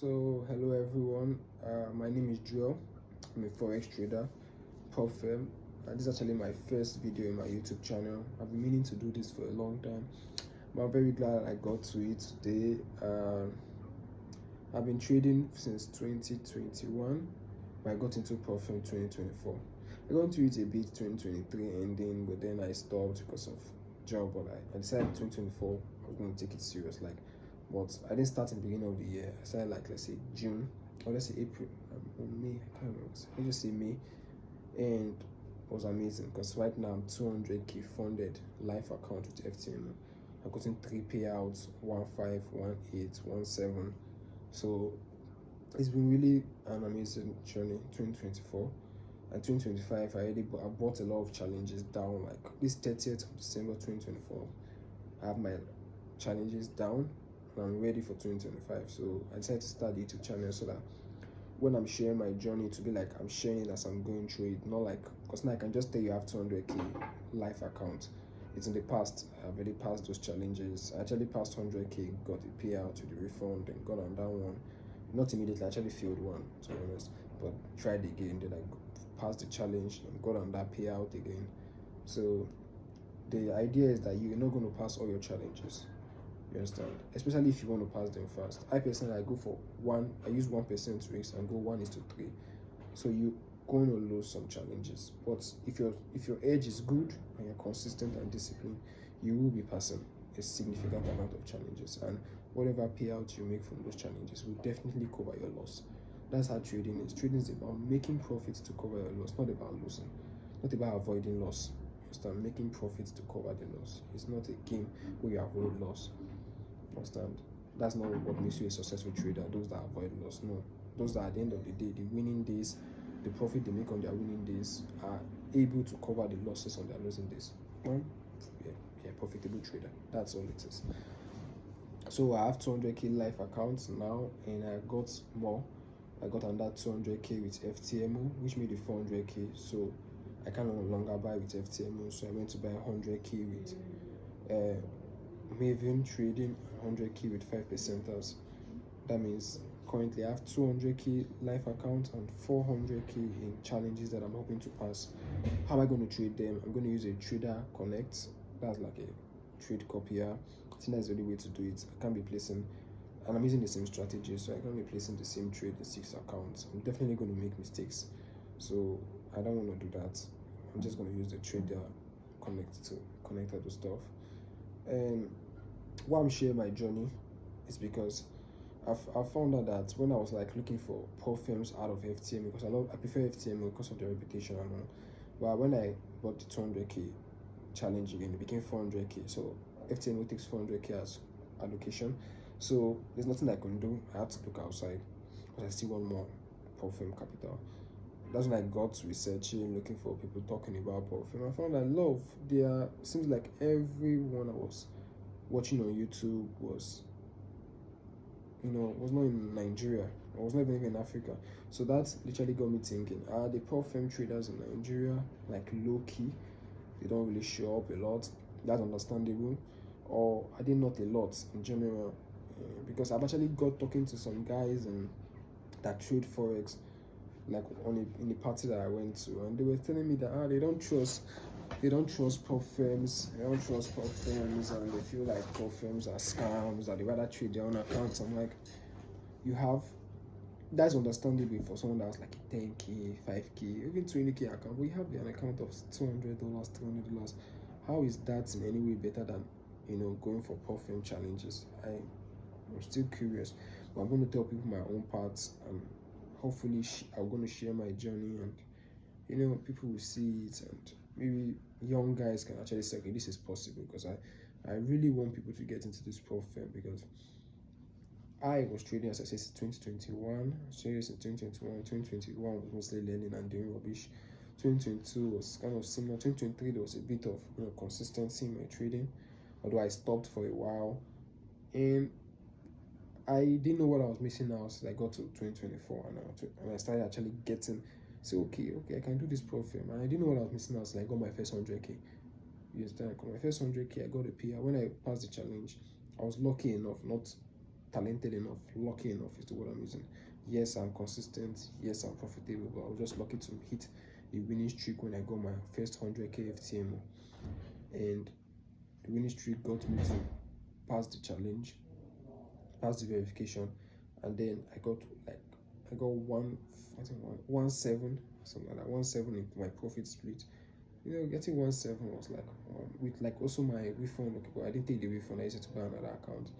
So, hello everyone. My name is Joel. I'm a forex trader, prop firm. This is actually my first video in my YouTube channel. I've been meaning to do this for a long time, but I'm very glad I got to it today. I've been trading since 2021, but I got into prop firm 2024. I got into it a bit 2023 ending, but then I stopped because of job. But I decided 2024 I was going to take it serious, but I didn't start in the beginning of the year. I started let's say June, or let's say April or May. I can't remember. Let's just say May, and it was amazing because right now I'm 200k funded live account with FTM. I've gotten 3 payouts: 1.5, 1.8, 1.7. So it's been really an amazing journey. 2024 and 2025, I brought a lot of challenges down. Like this 30th of December 2024, I have my challenges down and I'm ready for 2025. So I decided to start the YouTube channel so that when I'm sharing my journey, to be like I'm sharing as I'm going through it, not like, because now I can just tell you I have 200k life account. It's in the past. I've already passed those challenges. I actually passed 100k, got a payout with the refund, and got on that one. Not immediately, I actually failed one, to be honest, but tried again. Then I passed the challenge and got on that payout again. So the idea is that you're not going to pass all your challenges. You understand? Especially if you want to pass them fast. I personally, I go for one. I use 1% risk and go 1:3. So you're going to lose some challenges. But if your edge is good and you're consistent and disciplined, you will be passing a significant amount of challenges. And whatever payout you make from those challenges will definitely cover your loss. That's how trading is. Trading is about making profits to cover your loss, not about losing, not about avoiding loss. Understand? Making profits to cover the loss. It's not a game where you avoid loss. Understand? That's not what makes you a successful trader. Those that avoid loss, no. Those that at the end of the day, the winning days, the profit they make on their winning days are able to cover the losses on their losing days. Yeah, profitable trader. That's all it is. So I have 200k life accounts now, and I got more. I got another 200k with FTMO, which made it 400k. So I can no longer buy with FTMO, so I went to buy 100k with Maven Trading, 100k with 5%ers. That means currently I have 200k life account and 400k in challenges that I'm hoping to pass. How am I going to trade them? I'm going to use a Trader Connect. That's like a trade copier. I think that's the only way to do it. I can't be placing, and I'm using the same strategy, so I can't be placing the same trade in 6 accounts. I'm definitely going to make mistakes, so I don't want to do that. I'm just going to use the Trader Connect to connect all the stuff. And why I'm sharing my journey is because I found out that when I was looking for prop firms out of FTM, because I prefer FTM because of the reputation and all. But when I bought the 200k challenge again, it became 400k. So FTM takes 400k as allocation. So there's nothing I can do. I have to look outside because I still want more prop firm capital. That's when I got researching, looking for people talking about prop firm. I found that seems like everyone I was watching on YouTube was not in Nigeria. I was not even in Africa. So that literally got me thinking, are the prop firm traders in Nigeria low key? They don't really show up a lot. That's understandable. Or are they not a lot in general? Because I've actually got talking to some guys that trade forex, in the party that I went to, and they were telling me that they don't trust prop firms. They don't trust prop firms, and they feel like prop firms are scams, that they rather trade their own accounts. I'm like, that's understandable for someone that's like a 10k, 5k, even 20k account. We have an account of $200, $300. How is that in any way better than going for prop firm challenges? I'm still curious, but I'm going to tell people my own parts, and hopefully I'm going to share my journey, and people will see it, and maybe young guys can actually say, okay, this is possible, because I really want people to get into this prop firm, because I was trading, as I said, 2021, serious in 2021. 2021 was mostly learning and doing rubbish. 2022 was kind of similar. 2023 there was a bit of consistency in my trading, although I stopped for a while, and I didn't know what I was missing out till I got to 2024, and I started actually getting, okay, I can do this prop firm, and I didn't know what I was missing out till I got my first 100k. You understand? I got my first 100k, I got a PR. When I passed the challenge, I was lucky enough, not talented enough, lucky enough is the word I'm using. Yes, I'm consistent. Yes, I'm profitable, but I was just lucky to hit a winning streak when I got my first 100k FTMO, and the winning streak got me to pass the challenge, pass the verification, and then I got one, I think 1.7, something like that, 1.7 in my profit split. You know, getting 1.7 was like with like also my refund. Okay, but I didn't take the refund. I used it to buy another account.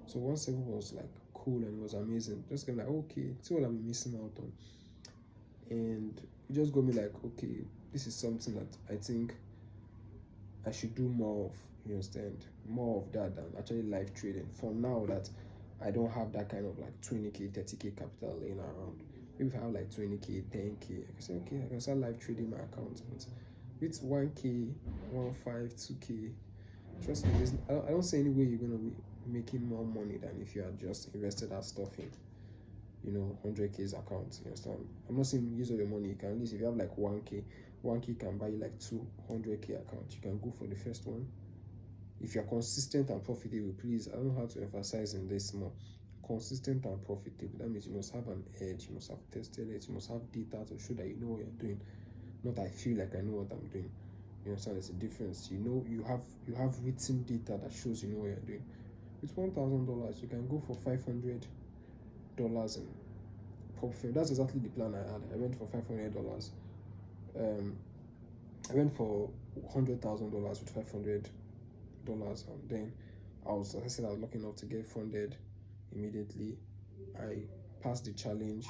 So 1.7 was like cool and it was amazing. Just kind of like, okay, see what I've been missing out on, and it just got me like, okay, this is something that I think I should do more of. You understand? More of that than actually live trading. For now that I don't have that kind of like 20k, 30k capital laying around. Maybe if I have like 20k, 10k, I can say okay, I can start live trading my account. But with 1k, 1.5, 2k, trust me, I don't see any way you're gonna be making more money than if you had just invested that stuff in, you know, 100k's account. You understand? I'm not saying use all your money. You can, at least if you have like 1k can buy you like 200k account. You can go for the first one. If you're consistent and profitable, please, I don't know how to emphasize in this more. Consistent and profitable, that means you must have an edge, you must have tested it, you must have data to show that you know what you're doing. Not I feel like I know what I'm doing. You understand? There's a difference. You know, you have written data that shows you know what you're doing. With $1,000, you can go for $500 in profit. That's exactly the plan I had. I went for $500. I went for $100,000 with $500, and then as I said, I was lucky enough to get funded immediately. I passed the challenge,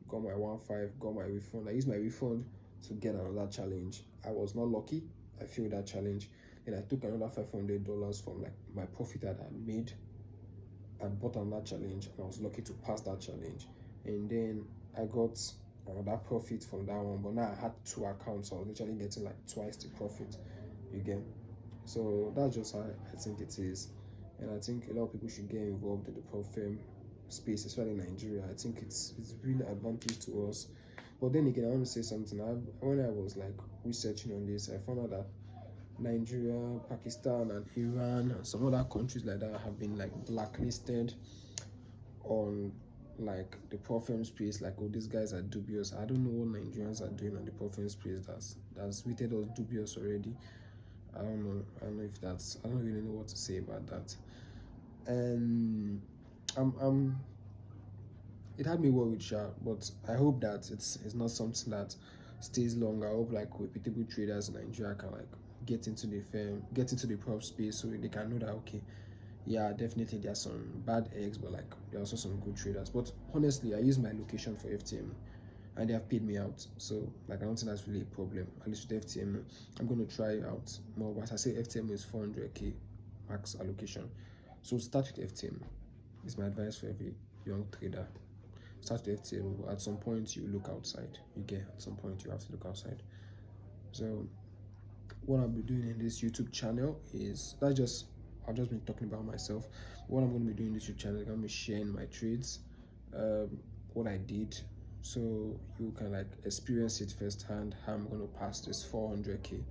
got my 1.5, got my refund. I used my refund to get another challenge. I was not lucky. I failed that challenge. And I took another $500 from like my profit that I made and bought another challenge, and I was lucky to pass that challenge. And then I got another profit from that one, but now I had 2 accounts, so I was literally getting like twice the profit. You get? So that's just how I think it is. And I think a lot of people should get involved in the prop firm space, especially in Nigeria. I think it's really advantage to us. But then again, I want to say something. When I was like researching on this, I found out that Nigeria, Pakistan, and Iran, and some other countries like that have been like blacklisted on like the prop firm space. Like, oh, these guys are dubious. I don't know what Nigerians are doing on the prop firm space that's rated us dubious already. I don't know if that's, I don't really know what to say about that. And it had me worried, but I hope that it's not something that stays long. I hope like reputable traders in Nigeria can like get into the firm, get into the prop space, so they can know that okay, yeah, definitely there are some bad eggs, but like there are also some good traders. But honestly, I use my location for FTM, and they have paid me out, so like I don't think that's really a problem. At least with FTM, I'm going to try out more. But as I say, FTM is 400k max allocation, so start with FTM. It's my advice for every young trader. Start with FTM. At some point, you look outside. At some point you have to look outside. So what I'll be doing in this YouTube channel is I've just been talking about myself. What I'm going to be doing in this YouTube channel, I'm going to be sharing my trades, what I did, so you can like experience it firsthand how I'm going to pass this 400k.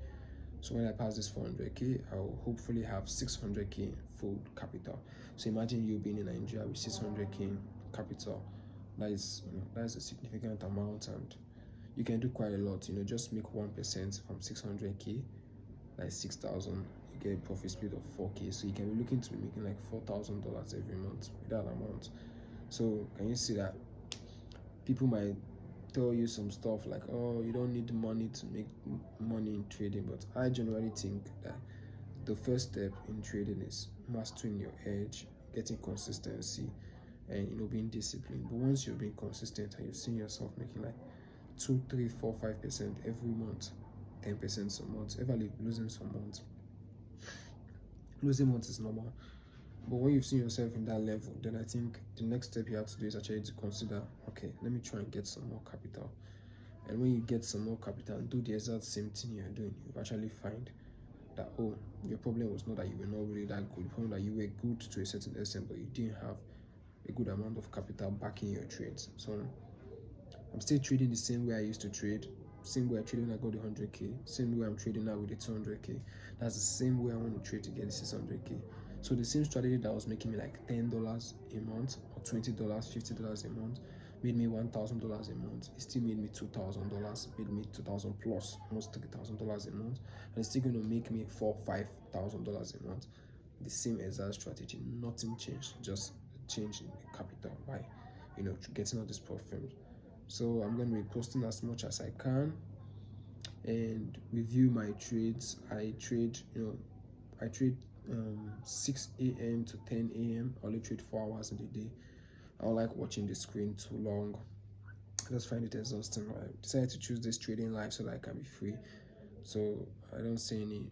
So when I pass this 400k, I'll hopefully have 600k full capital. So imagine you being in Nigeria with 600k capital. That is a significant amount, and you can do quite a lot. Just make 1% from 600k, like 6,000. You get a profit split of 4k, so you can be looking to be making like $4,000 every month with that amount. So can you see that people might tell you some stuff like, oh, you don't need money to make money in trading, but I generally think that the first step in trading is mastering your edge, getting consistency, and being disciplined. But once you're being consistent and you've seen yourself making like 2, 3, 4, 5% every month, 10% some months, ever losing some months, losing months is normal. But when you've seen yourself in that level, then I think the next step you have to do is actually to consider, okay, let me try and get some more capital. And when you get some more capital and do the exact same thing you're doing, you actually find that, oh, your problem was not that you were not really that good. The problem that you were good to a certain extent, but you didn't have a good amount of capital backing your trades. So I'm still trading the same way I used to trade, same way I traded when I got the 100k, same way I'm trading now with the 200k. That's the same way I want to trade to get the 600k. So the same strategy that was making me like $10 a month or $20, $50 a month made me $1,000 a month. It still made me $2,000, made me 2,000 plus, almost $3,000 a month, and it's still going to make me $4,000-$5,000 a month. The same exact strategy, nothing changed, just change in the capital by getting all these perfumes. So I'm going to be posting as much as I can and review my trades. I trade 6 a.m. to 10 a.m. I only trade 4 hours in the day. I don't like watching the screen too long. I just find it exhausting. I decided to choose this trading life so that I can be free. So I don't see any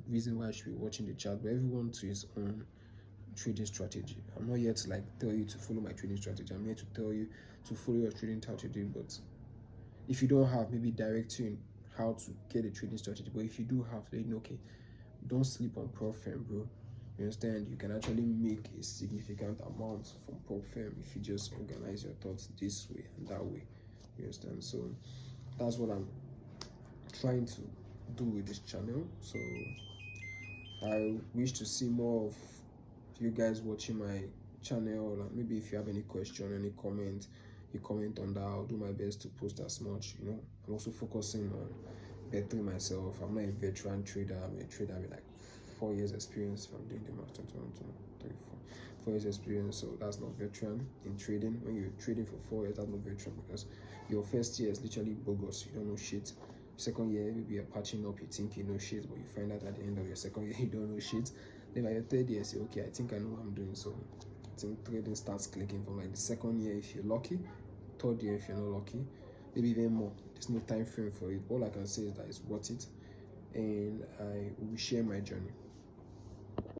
reason why I should be watching the chart, but everyone to his own trading strategy. I'm not here to tell you to follow my trading strategy. I'm here to tell you to follow your trading strategy. But if you don't have, maybe direct you in how to get a trading strategy. But if you do have, then okay, don't sleep on prop firm, bro. You understand? You can actually make a significant amount from prop firm if you just organize your thoughts this way and that way. You understand? So that's what I'm trying to do with this channel. So I wish to see more of you guys watching my channel. And maybe if you have any question, any comment, you comment on that. I'll do my best to post as much. I'm also focusing on bettering myself. I'm not a veteran trader. I'm a trader with 4 years experience. If I'm doing the math, 4 years experience. So that's not veteran in trading. When you're trading for 4 years, that's not veteran, because your first year is literally bogus. You don't know shit. Second year, maybe you're patching up, you think you know shit, but you find out at the end of your second year you don't know shit. Then by your third year, say, okay, I think I know what I'm doing. So I think trading starts clicking from the second year if you're lucky, third year if you're not lucky, maybe even more. There's no time frame for it. All I can say is that it's worth it, and I will share my journey.